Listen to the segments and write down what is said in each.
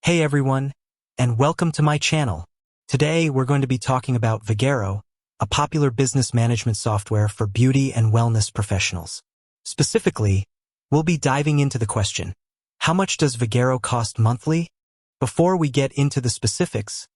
Hey everyone, and welcome to my channel. Today we're going to be talking about Vagaro, a popular business management software for beauty and wellness professionals. Specifically, we'll be diving into the question, how much does Vagaro cost monthly? Before we get into the specifics,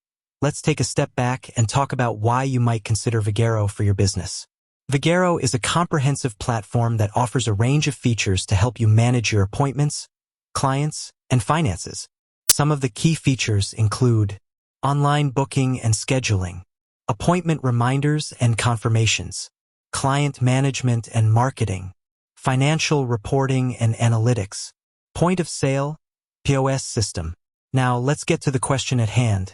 let's take a step back and talk about why you might consider Vagaro for your business. Vagaro is a comprehensive platform that offers a range of features to help you manage your appointments, clients, and finances. Some of the key features include online booking and scheduling, appointment reminders and confirmations, client management and marketing, financial reporting and analytics, point of sale, POS system. Now let's get to the question at hand.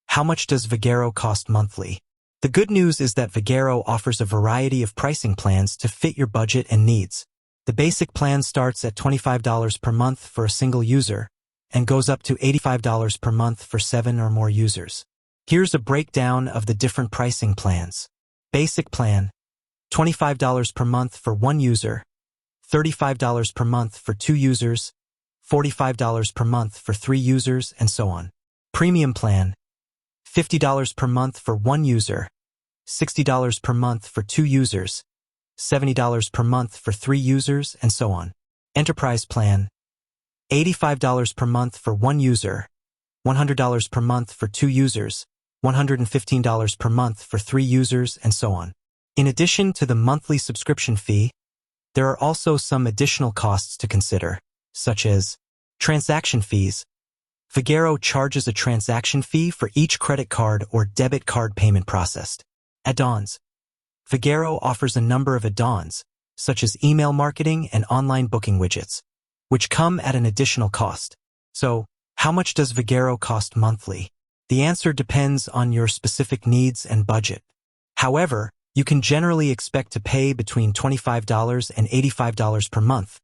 How much does Vagaro cost monthly? The good news is that Vagaro offers a variety of pricing plans to fit your budget and needs. The basic plan starts at $25 per month for a single user and goes up to $85 per month for 7 or more users. Here's a breakdown of the different pricing plans. Basic plan, $25 per month for 1 user, $35 per month for 2 users, $45 per month for 3 users, and so on. Premium plan, $50 per month for 1 user, $60 per month for 2 users, $70 per month for 3 users, and so on. Enterprise plan, $85 per month for 1 user, $100 per month for 2 users, $115 per month for 3 users, and so on. In addition to the monthly subscription fee, there are also some additional costs to consider, such as transaction fees. Vagaro charges a transaction fee for each credit card or debit card payment processed. Add-ons. Vagaro offers a number of add-ons, such as email marketing and online booking widgets, which come at an additional cost. So, how much does Vagaro cost monthly? The answer depends on your specific needs and budget. However, you can generally expect to pay between $25 and $85 per month,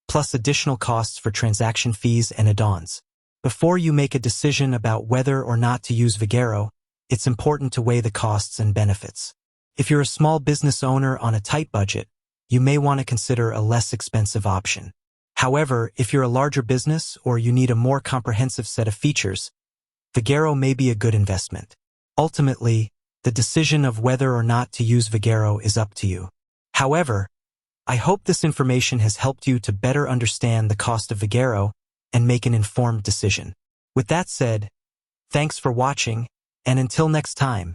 plus additional costs for transaction fees and add-ons. Before you make a decision about whether or not to use Vagaro, it's important to weigh the costs and benefits. If you're a small business owner on a tight budget, you may want to consider a less expensive option. However, if you're a larger business or you need a more comprehensive set of features, Vagaro may be a good investment. Ultimately, the decision of whether or not to use Vagaro is up to you. However, I hope this information has helped you to better understand the cost of Vagaro and make an informed decision. With that said, thanks for watching, and until next time.